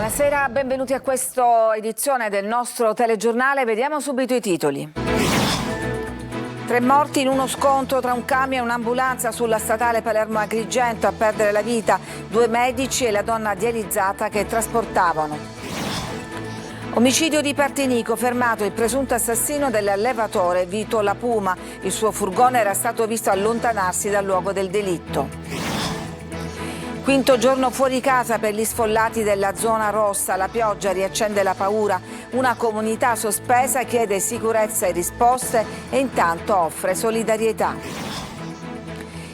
Buonasera, benvenuti a questa edizione del nostro telegiornale. Vediamo subito i titoli. 3 morti in uno scontro tra un camion e un'ambulanza sulla statale Palermo-Agrigento. A perdere la vita 2 medici e la donna dializzata che trasportavano. Omicidio di Partinico, fermato il presunto assassino dell'allevatore Vito La Puma. Il suo furgone era stato visto allontanarsi dal luogo del delitto. Quinto giorno fuori casa per gli sfollati della zona rossa. La pioggia riaccende la paura. Una comunità sospesa chiede sicurezza e risposte e intanto offre solidarietà.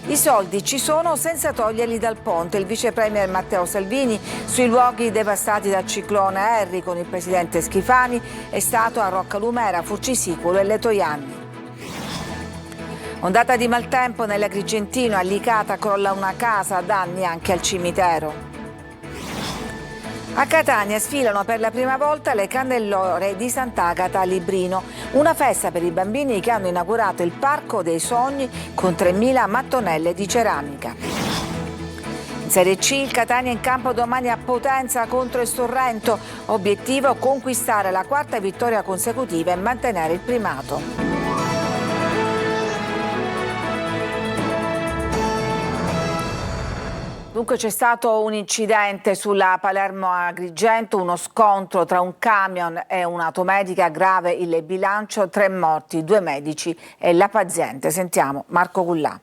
I soldi ci sono senza toglierli dal ponte. Il vice premier Matteo Salvini sui luoghi devastati dal ciclone Harry con il presidente Schifani è stato a Roccalumera, Fuccisicolo e Letojanni. Ondata di maltempo nell'Agrigentino, a Licata crolla una casa, danni anche al cimitero. A Catania sfilano per la prima volta le cannellore di Sant'Agata a Librino, una festa per i bambini che hanno inaugurato il Parco dei Sogni con 3.000 mattonelle di ceramica. In Serie C il Catania in campo domani a Potenza contro il Sorrento, obiettivo conquistare la 4ª vittoria consecutiva e mantenere il primato. Dunque c'è stato un incidente sulla Palermo-Agrigento, uno scontro tra un camion e un'automedica, grave il bilancio, 3 morti, 2 medici e la paziente. Sentiamo Marco Gullà.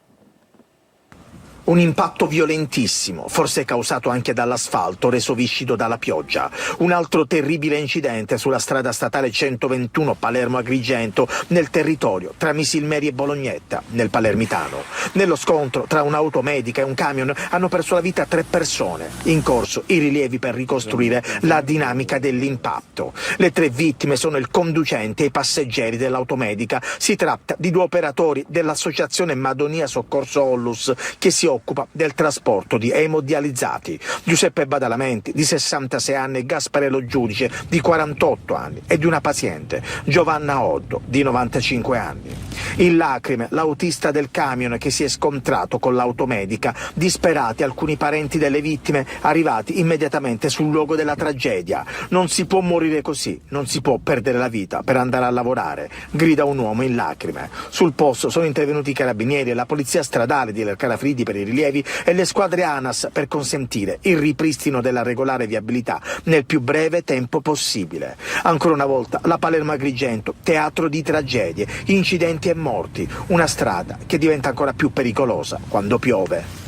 Un impatto violentissimo, forse causato anche dall'asfalto reso viscido dalla pioggia. Un altro terribile incidente sulla strada statale 121 Palermo-Agrigento, nel territorio tra Misilmeri e Bolognetta, nel Palermitano. Nello scontro tra un'automedica e un camion hanno perso la vita 3 persone. In corso i rilievi per ricostruire la dinamica dell'impatto. Le 3 vittime sono il conducente e i passeggeri dell'automedica. Si tratta di 2 operatori dell'associazione Madonia Soccorso Ollus che si occupa del trasporto di emodializzati. Giuseppe Badalamenti, di 66 anni, e Gasparello Giudice, di 48 anni, e di una paziente, Giovanna Oddo, di 95 anni. In lacrime l'autista del camion che si è scontrato con l'automedica, disperati alcuni parenti delle vittime arrivati immediatamente sul luogo della tragedia. Non si può morire così, non si può perdere la vita per andare a lavorare, grida un uomo in lacrime. Sul posto sono intervenuti i carabinieri e la polizia stradale di Lercarafridi per i rilievi e le squadre ANAS per consentire il ripristino della regolare viabilità nel più breve tempo possibile. Ancora una volta la Palermo-Agrigento, teatro di tragedie, incidenti e morti, una strada che diventa ancora più pericolosa quando piove.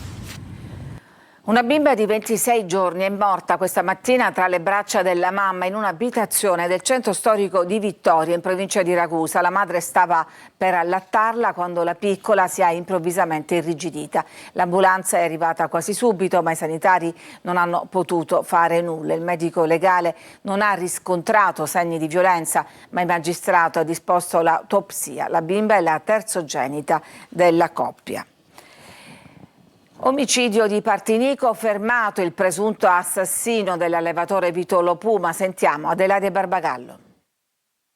Una bimba di 26 giorni è morta questa mattina tra le braccia della mamma in un'abitazione del centro storico di Vittoria, in provincia di Ragusa. La madre stava per allattarla quando la piccola si è improvvisamente irrigidita. L'ambulanza è arrivata quasi subito, ma i sanitari non hanno potuto fare nulla. Il medico legale non ha riscontrato segni di violenza, ma il magistrato ha disposto l'autopsia. La bimba è la terzogenita della coppia. Omicidio di Partinico, fermato il presunto assassino dell'allevatore Vito La Puma. Sentiamo Adelaide Barbagallo.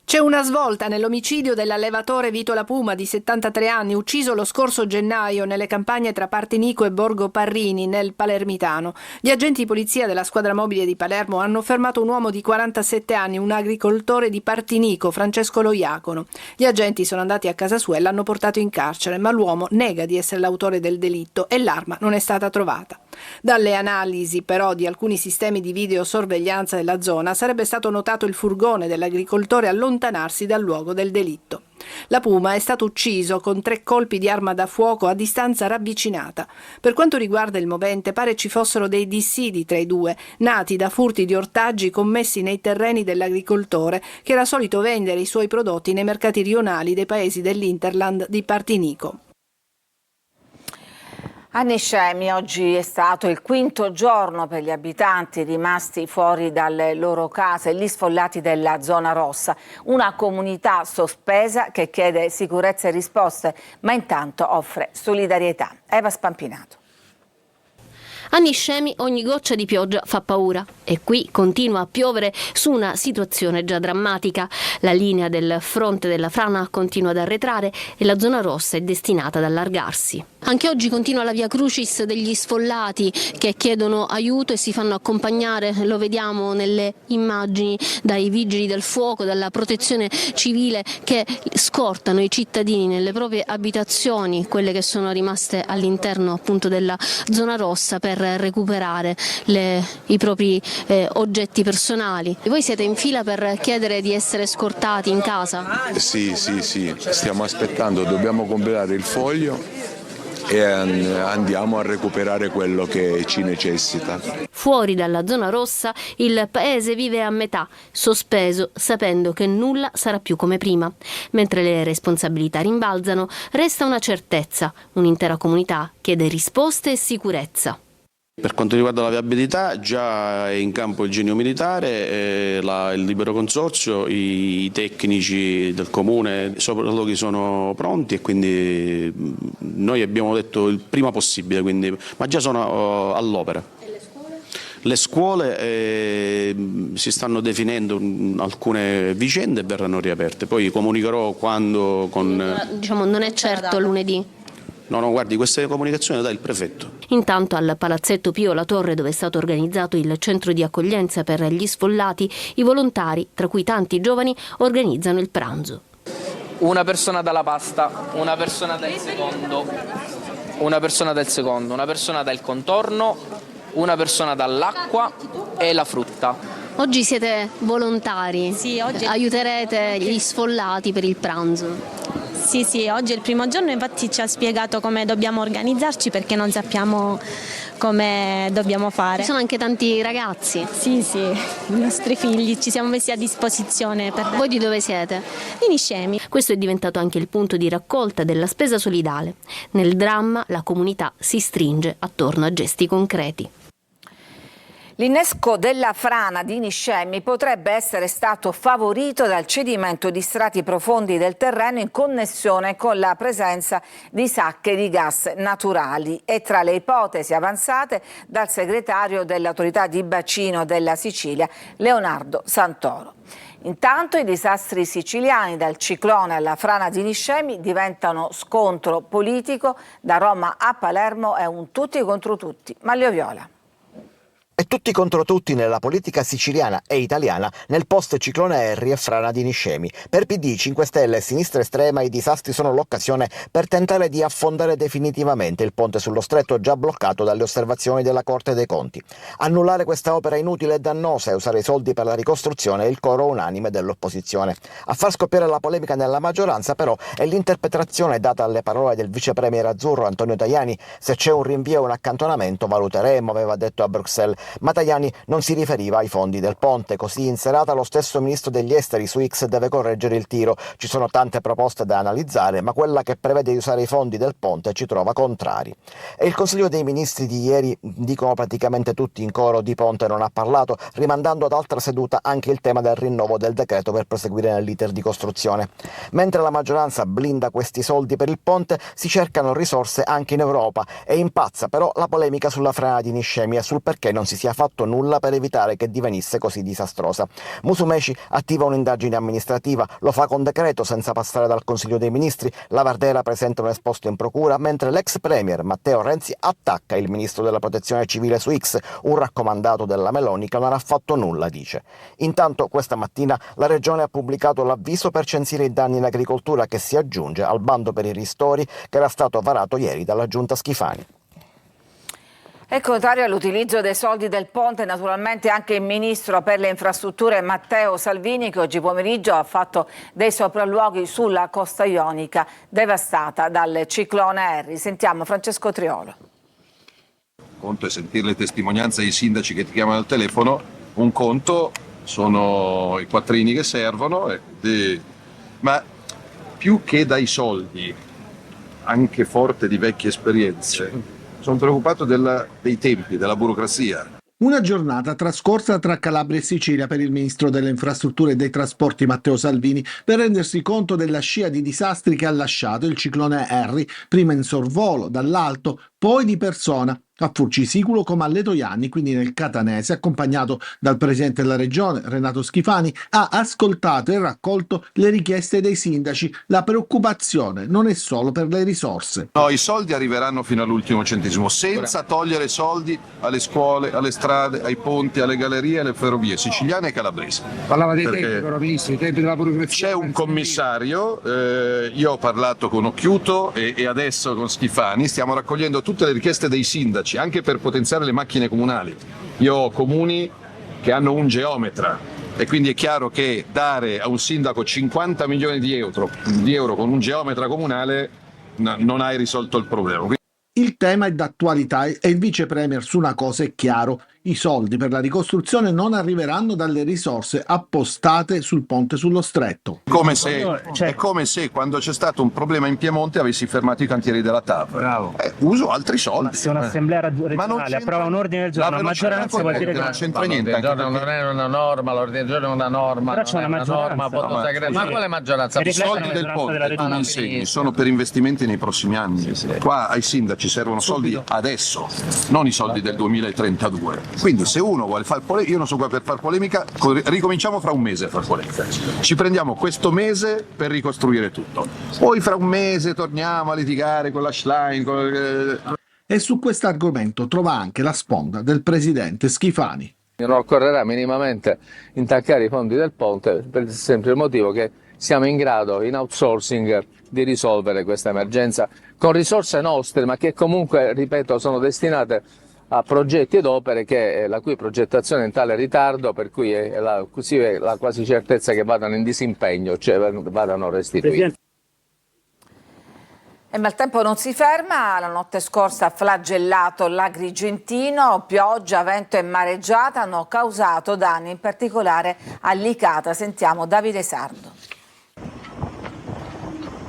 C'è una svolta nell'omicidio dell'allevatore Vito La Puma, di 73 anni, ucciso lo scorso gennaio nelle campagne tra Partinico e Borgo Parrini, nel Palermitano. Gli agenti di polizia della squadra mobile di Palermo hanno fermato un uomo di 47 anni, un agricoltore di Partinico, Francesco Loiacono. Gli agenti sono andati a casa sua e l'hanno portato in carcere, ma l'uomo nega di essere l'autore del delitto e l'arma non è stata trovata. Dalle analisi però di alcuni sistemi di videosorveglianza della zona sarebbe stato notato il furgone dell'agricoltore allontanarsi dal luogo del delitto. La Puma è stato ucciso con 3 colpi di arma da fuoco a distanza ravvicinata. Per quanto riguarda il movente, pare ci fossero dei dissidi tra i 2, nati da furti di ortaggi commessi nei terreni dell'agricoltore, che era solito vendere i suoi prodotti nei mercati rionali dei paesi dell'Interland di Partinico. A Niscemi oggi è stato il 5° giorno per gli abitanti rimasti fuori dalle loro case, gli sfollati della zona rossa. Una comunità sospesa che chiede sicurezza e risposte, ma intanto offre solidarietà. Eva Spampinato. A Niscemi ogni goccia di pioggia fa paura e qui continua a piovere su una situazione già drammatica. La linea del fronte della frana continua ad arretrare e la zona rossa è destinata ad allargarsi. Anche oggi continua la via crucis degli sfollati che chiedono aiuto e si fanno accompagnare, lo vediamo nelle immagini, dai vigili del fuoco, dalla protezione civile che scortano i cittadini nelle proprie abitazioni, quelle che sono rimaste all'interno appunto della zona rossa, per recuperare i propri oggetti personali. Voi siete in fila per chiedere di essere scortati in casa? Sì, stiamo aspettando, dobbiamo completare il foglio e andiamo a recuperare quello che ci necessita. Fuori dalla zona rossa il paese vive a metà, sospeso, sapendo che nulla sarà più come prima. Mentre le responsabilità rimbalzano, resta una certezza: un'intera comunità chiede risposte e sicurezza. Per quanto riguarda la viabilità, già è in campo il Genio Militare, il Libero Consorzio, i tecnici del comune, sopralluoghi sono pronti e quindi noi abbiamo detto il prima possibile, ma già sono all'opera. Le scuole si stanno definendo alcune vicende e verranno riaperte, poi comunicherò quando non è certo lunedì. No, guardi, queste comunicazioni le dà il prefetto. Intanto al Palazzetto Pio La Torre, dove è stato organizzato il centro di accoglienza per gli sfollati, i volontari, tra cui tanti giovani, organizzano il pranzo. Una persona dalla pasta, una persona del secondo, una persona del secondo, una persona dal contorno, una persona dall'acqua e la frutta. Oggi siete volontari, sì, oggi aiuterete gli sfollati per il pranzo. Sì, oggi è il primo giorno, infatti ci ha spiegato come dobbiamo organizzarci perché non sappiamo come dobbiamo fare. Ci sono anche tanti ragazzi. Sì, i nostri figli, ci siamo messi a disposizione. Voi di dove siete? Di Niscemi. Questo è diventato anche il punto di raccolta della spesa solidale. Nel dramma la comunità si stringe attorno a gesti concreti. L'innesco della frana di Niscemi potrebbe essere stato favorito dal cedimento di strati profondi del terreno in connessione con la presenza di sacche di gas naturali. È tra le ipotesi avanzate dal segretario dell'autorità di bacino della Sicilia, Leonardo Santoro. Intanto i disastri siciliani, dal ciclone alla frana di Niscemi, diventano scontro politico. Da Roma a Palermo è un tutti contro tutti. Maglio Viola. E tutti contro tutti nella politica siciliana e italiana nel post-ciclone Harry e frana di Niscemi. Per PD, 5 Stelle e sinistra estrema i disastri sono l'occasione per tentare di affondare definitivamente il ponte sullo stretto già bloccato dalle osservazioni della Corte dei Conti. Annullare questa opera inutile e dannosa e usare i soldi per la ricostruzione è il coro unanime dell'opposizione. A far scoppiare la polemica nella maggioranza però è l'interpretazione data alle parole del vice premier azzurro Antonio Tajani: se c'è un rinvio e un accantonamento valuteremo, aveva detto a Bruxelles. Ma Tajani non si riferiva ai fondi del ponte, così in serata lo stesso ministro degli esteri su X deve correggere il tiro. Ci sono tante proposte da analizzare, ma quella che prevede di usare i fondi del ponte ci trova contrari. E il Consiglio dei Ministri di ieri, dicono praticamente tutti in coro, di ponte non ha parlato, rimandando ad altra seduta anche il tema del rinnovo del decreto per proseguire nell'iter di costruzione. Mentre la maggioranza blinda questi soldi per il ponte, si cercano risorse anche in Europa e impazza però la polemica sulla frana di Niscemi e sul perché non si sia fatto nulla per evitare che divenisse così disastrosa. Musumeci attiva un'indagine amministrativa, lo fa con decreto senza passare dal Consiglio dei Ministri, la Vardera presenta un esposto in procura, mentre l'ex premier Matteo Renzi attacca il ministro della Protezione Civile su X, un raccomandato della Meloni che non ha fatto nulla, dice. Intanto questa mattina la Regione ha pubblicato l'avviso per censire i danni in agricoltura, che si aggiunge al bando per i ristori che era stato varato ieri dalla Giunta Schifani. È contrario all'utilizzo dei soldi del ponte naturalmente anche il ministro per le infrastrutture Matteo Salvini, che oggi pomeriggio ha fatto dei sopralluoghi sulla costa ionica devastata dal ciclone Harry. Sentiamo Francesco Triolo. Conto è sentire le testimonianze dei sindaci che ti chiamano al telefono, un conto sono i quattrini che servono, ma più che dai soldi, anche forte di vecchie esperienze, sono preoccupato dei tempi, della burocrazia. Una giornata trascorsa tra Calabria e Sicilia per il ministro delle infrastrutture e dei trasporti Matteo Salvini per rendersi conto della scia di disastri che ha lasciato il ciclone Harry, prima in sorvolo dall'alto, poi di persona a Furcisicolo come a Letojanni, quindi nel catanese, accompagnato dal presidente della regione Renato Schifani, ha ascoltato e raccolto le richieste dei sindaci. La preoccupazione non è solo per le risorse. No, i soldi arriveranno fino all'ultimo centesimo, senza togliere soldi alle scuole, alle strade, ai ponti, alle gallerie, alle ferrovie siciliane e calabresi. Parlava dei tempi, però, ministro, i tempi della burocrazia. C'è un commissario, io ho parlato con Occhiuto e adesso con Schifani, stiamo raccogliendo tutte le richieste dei sindaci, anche per potenziare le macchine comunali. Io ho comuni che hanno un geometra e quindi è chiaro che dare a un sindaco 50 milioni di euro con un geometra comunale non hai risolto il problema. Il tema è d'attualità e il vice premier su una cosa è chiaro: i soldi per la ricostruzione non arriveranno dalle risorse appostate sul ponte sullo stretto. È come se quando c'è stato un problema in Piemonte avessi fermato i cantieri della TAV. Bravo. Uso altri soldi. Se un'assemblea regionale approva un ordine del giorno, la maggioranza vuol dire che non c'entra niente. Non è una norma, l'ordine del giorno è una norma. Però c'è una maggioranza. Ma quale maggioranza? I soldi del ponte, tu mi insegni, sono per investimenti nei prossimi anni. Qua ai sindaci servono soldi adesso, non i soldi del 2032. Quindi se uno vuole fare polemica, io non sono qua per far polemica, ricominciamo fra un mese a far polemica. Ci prendiamo questo mese per ricostruire tutto. Poi fra un mese torniamo a litigare con la Schlein. E su questo argomento trova anche la sponda del presidente Schifani. Non occorrerà minimamente intaccare i fondi del ponte per il semplice motivo che siamo in grado, in outsourcing, di risolvere questa emergenza con risorse nostre, ma che comunque, ripeto, sono destinate a progetti ed opere la cui progettazione è in tale ritardo per cui così è la quasi certezza che vadano in disimpegno, cioè vadano restituiti. Il maltempo non si ferma, la notte scorsa ha flagellato l'Agrigentino, pioggia, vento e mareggiata hanno causato danni, in particolare a Licata. Sentiamo Davide Sardo.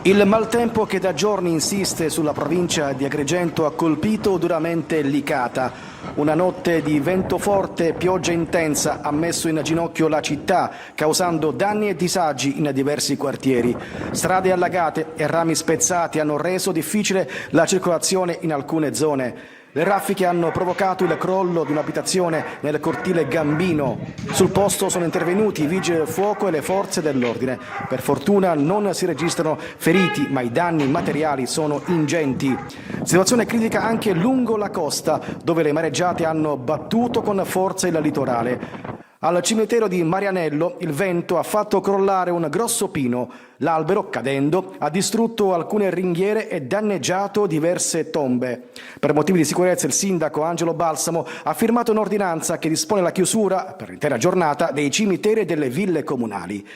Il maltempo che da giorni insiste sulla provincia di Agrigento ha colpito duramente Licata. Una notte di vento forte e pioggia intensa ha messo in ginocchio la città, causando danni e disagi in diversi quartieri. Strade allagate e rami spezzati hanno reso difficile la circolazione in alcune zone. Le raffiche hanno provocato il crollo di un'abitazione nel cortile Gambino. Sul posto sono intervenuti i vigili del fuoco e le forze dell'ordine. Per fortuna non si registrano feriti, ma i danni materiali sono ingenti. Situazione critica anche lungo la costa, dove le mareggiate hanno battuto con forza il litorale. Al cimitero di Marianello il vento ha fatto crollare un grosso pino. L'albero, cadendo, ha distrutto alcune ringhiere e danneggiato diverse tombe. Per motivi di sicurezza il sindaco Angelo Balsamo ha firmato un'ordinanza che dispone la chiusura per l'intera giornata dei cimiteri e delle ville comunali.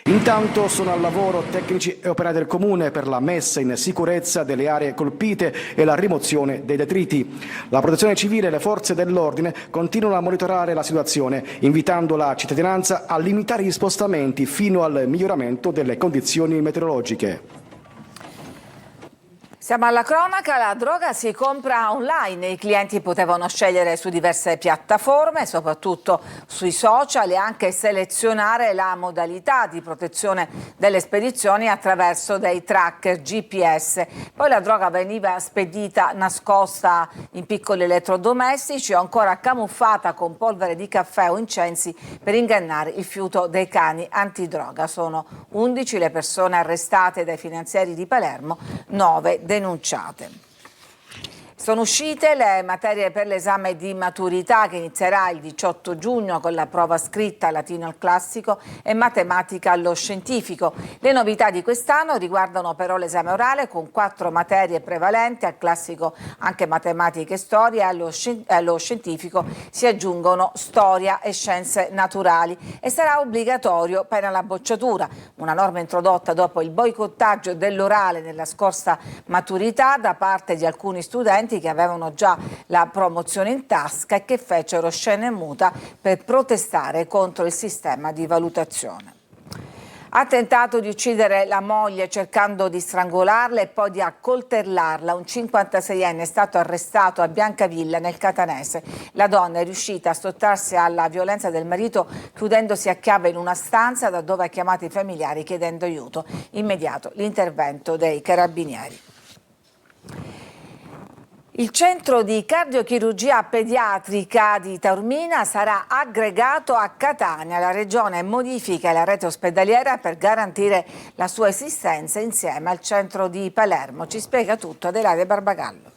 Intanto sono al lavoro tecnici e operai del comune per la messa in sicurezza delle aree colpite e la rimozione dei detriti. La protezione civile e le forze dell'ordine continuano a monitorare la situazione, invitando la cittadinanza a limitare gli spostamenti fino al miglioramento delle condizioni meteorologiche. Siamo alla cronaca, la droga si compra online, i clienti potevano scegliere su diverse piattaforme, soprattutto sui social, e anche selezionare la modalità di protezione delle spedizioni attraverso dei tracker GPS. Poi la droga veniva spedita nascosta in piccoli elettrodomestici o ancora camuffata con polvere di caffè o incensi per ingannare il fiuto dei cani antidroga. Sono 11 le persone arrestate dai finanzieri di Palermo, 9 denunciate. Sono uscite le materie per l'esame di maturità che inizierà il 18 giugno con la prova scritta latino al classico e matematica allo scientifico. Le novità di quest'anno riguardano però l'esame orale con 4 materie prevalenti, al classico anche matematica e storia, e allo scientifico si aggiungono storia e scienze naturali e sarà obbligatorio pena la bocciatura, una norma introdotta dopo il boicottaggio dell'orale nella scorsa maturità da parte di alcuni studenti che avevano già la promozione in tasca e che fecero scena muta per protestare contro il sistema di valutazione. Ha tentato di uccidere la moglie cercando di strangolarla e poi di accoltellarla. Un 56enne è stato arrestato a Biancavilla nel Catanese. La donna è riuscita a sottrarsi alla violenza del marito chiudendosi a chiave in una stanza da dove ha chiamato i familiari chiedendo aiuto. Immediato l'intervento dei carabinieri. Il centro di cardiochirurgia pediatrica di Taormina sarà aggregato a Catania. La Regione modifica la rete ospedaliera per garantire la sua esistenza insieme al centro di Palermo. Ci spiega tutto Adelaide Barbagallo.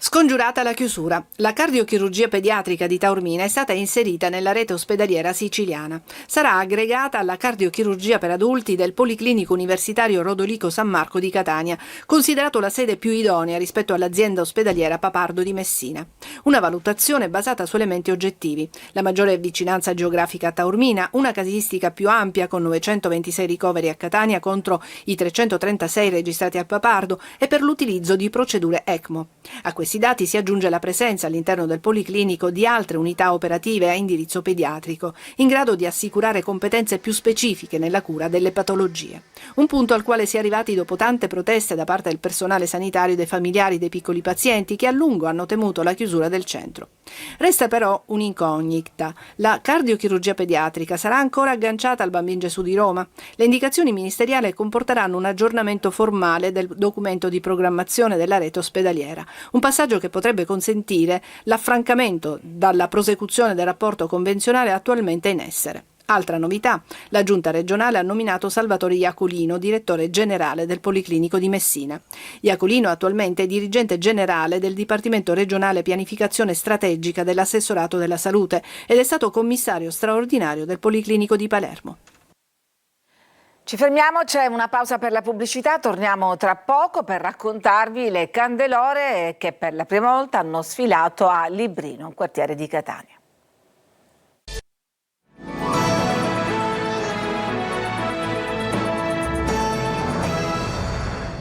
Scongiurata la chiusura, la cardiochirurgia pediatrica di Taormina è stata inserita nella rete ospedaliera siciliana. Sarà aggregata alla cardiochirurgia per adulti del Policlinico Universitario Rodolico San Marco di Catania, considerato la sede più idonea rispetto all'azienda ospedaliera Papardo di Messina. Una valutazione basata su elementi oggettivi: la maggiore vicinanza geografica a Taormina, una casistica più ampia con 926 ricoveri a Catania contro i 336 registrati al Papardo e per l'utilizzo di procedure ECMO. A questi dati si aggiunge la presenza all'interno del Policlinico di altre unità operative a indirizzo pediatrico, in grado di assicurare competenze più specifiche nella cura delle patologie. Un punto al quale si è arrivati dopo tante proteste da parte del personale sanitario e dei familiari dei piccoli pazienti che a lungo hanno temuto la chiusura del centro. Resta però un'incognita: la cardiochirurgia pediatrica sarà ancora agganciata al Bambin Gesù di Roma? Le indicazioni ministeriali comporteranno un aggiornamento formale del documento di programmazione della rete ospedaliera, un passaggio che potrebbe consentire l'affrancamento dalla prosecuzione del rapporto convenzionale attualmente in essere. Altra novità: la Giunta regionale ha nominato Salvatore Iacolino, direttore generale del Policlinico di Messina. Iacolino attualmente è dirigente generale del Dipartimento regionale pianificazione strategica dell'Assessorato della Salute ed è stato commissario straordinario del Policlinico di Palermo. Ci fermiamo, c'è una pausa per la pubblicità, torniamo tra poco per raccontarvi le candelore che per la prima volta hanno sfilato a Librino, un quartiere di Catania.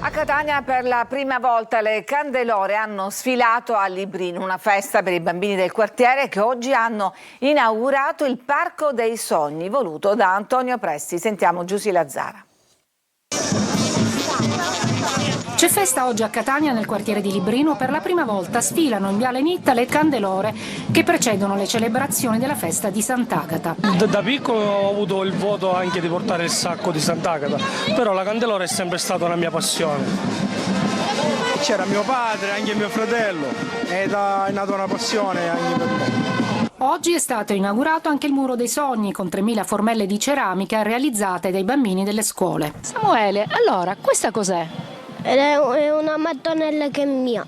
A Catania per la prima volta le candelore hanno sfilato a Librino, una festa per i bambini del quartiere che oggi hanno inaugurato il Parco dei Sogni voluto da Antonio Presti. Sentiamo Giusy Lazzara. C'è festa oggi a Catania nel quartiere di Librino. Per la prima volta sfilano in Viale Nitta le candelore che precedono le celebrazioni della festa di Sant'Agata. Da piccolo ho avuto il voto anche di portare il sacco di Sant'Agata, però la candelora è sempre stata una mia passione. C'era mio padre, anche mio fratello, ed è nata una passione anche per me. Oggi è stato inaugurato anche il Muro dei Sogni con 3.000 formelle di ceramica realizzate dai bambini delle scuole. Samuele, allora, questa cos'è? È una mattonella che è mia,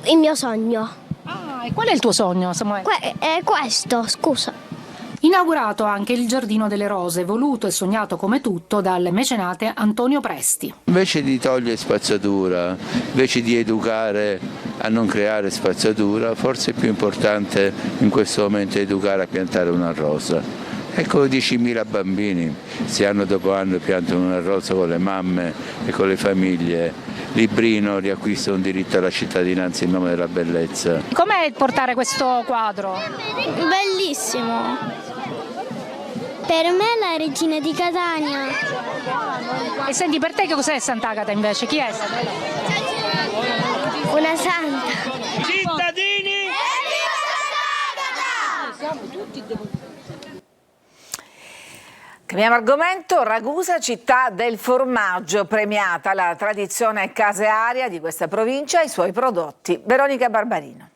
il mio sogno. Ah, e qual è il tuo sogno, Samuele? È questo, scusa. Inaugurato anche il Giardino delle Rose, voluto e sognato come tutto dal mecenate Antonio Presti. Invece di togliere spazzatura, invece di educare a non creare spazzatura, forse è più importante in questo momento educare a piantare una rosa. Ecco 10.000 bambini, se anno dopo anno piantano una rosa con le mamme e con le famiglie. Librino riacquista un diritto alla cittadinanza in nome della bellezza. Com'è portare questo quadro? Bellissimo. Per me la regina di Catania. E senti, per te che cos'è Sant'Agata invece? Chi è? Una santa. Cittadini! Evviva Sant'Agata! Siamo tutti Cambiamo argomento. Ragusa, città del formaggio, premiata la tradizione casearia di questa provincia e i suoi prodotti. Veronica Barbarino.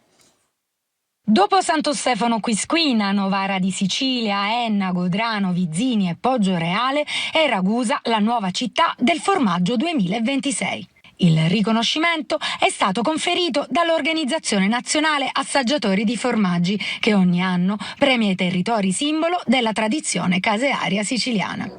Dopo Santo Stefano Quisquina, Novara di Sicilia, Enna, Godrano, Vizzini e Poggioreale è Ragusa la nuova città del formaggio 2026. Il riconoscimento è stato conferito dall'Organizzazione Nazionale Assaggiatori di Formaggi, che ogni anno premia i territori simbolo della tradizione casearia siciliana.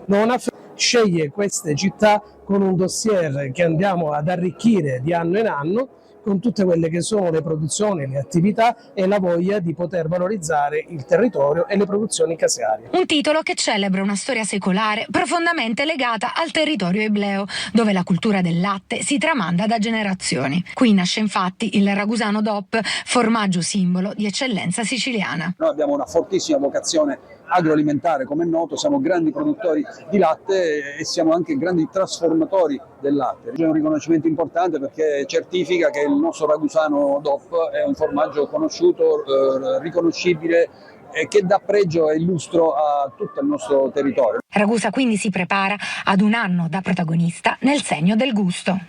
Sceglie queste città con un dossier che andiamo ad arricchire di anno in anno, con tutte quelle che sono le produzioni, le attività e la voglia di poter valorizzare il territorio e le produzioni casearie. Un titolo che celebra una storia secolare profondamente legata al territorio ebleo, dove la cultura del latte si tramanda da generazioni. Qui nasce infatti il ragusano DOP, formaggio simbolo di eccellenza siciliana. Noi abbiamo una fortissima vocazione agroalimentare, come è noto, siamo grandi produttori di latte e siamo anche grandi trasformatori del latte. C'è un riconoscimento importante perché certifica che il nostro ragusano DOP è un formaggio conosciuto, riconoscibile e che dà pregio e lustro a tutto il nostro territorio. Ragusa quindi si prepara ad un anno da protagonista nel segno del gusto.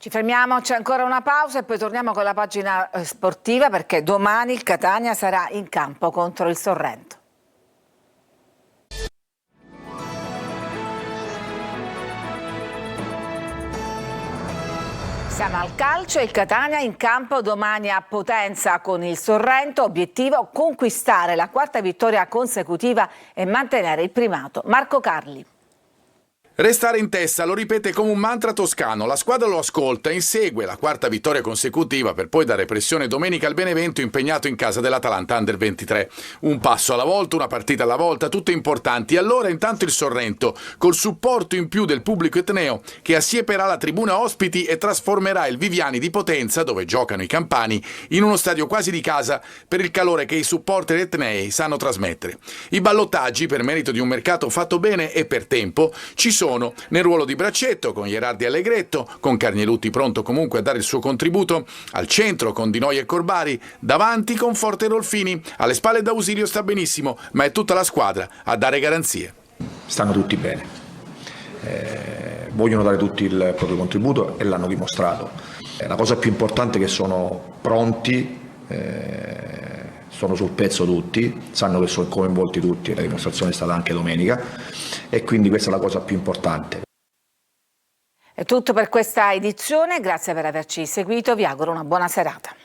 Ci fermiamo, c'è ancora una pausa e poi torniamo con la pagina sportiva, perché domani il Catania sarà in campo contro il Sorrento. Siamo al calcio e il Catania in campo domani a Potenza con il Sorrento. Obiettivo: conquistare la 4ª vittoria consecutiva e mantenere il primato. Marco Carli. Restare in testa, lo ripete come un mantra toscano, la squadra lo ascolta, insegue la 4ª vittoria consecutiva per poi dare pressione domenica al Benevento impegnato in casa dell'Atalanta Under 23. Un passo alla volta, una partita alla volta, tutte importanti. Allora intanto il Sorrento, col supporto in più del pubblico etneo, che assieperà la tribuna ospiti e trasformerà il Viviani di Potenza, dove giocano i campani, in uno stadio quasi di casa per il calore che i supporter etnei sanno trasmettere. I ballottaggi, per merito di un mercato fatto bene e per tempo, ci sono nel ruolo di braccetto con Gherardi e Allegretto, con Carnielutti pronto comunque a dare il suo contributo, al centro con Di Noi e Corbari, davanti con Forte e Rolfini, alle spalle D'Ausilio sta benissimo, ma è tutta la squadra a dare garanzie. Stanno tutti bene, vogliono dare tutti il proprio contributo e l'hanno dimostrato. La cosa più importante è che sono pronti, sono sul pezzo tutti, sanno che sono coinvolti tutti, la dimostrazione è stata anche domenica e quindi questa è la cosa più importante. È tutto per questa edizione, grazie per averci seguito, vi auguro una buona serata.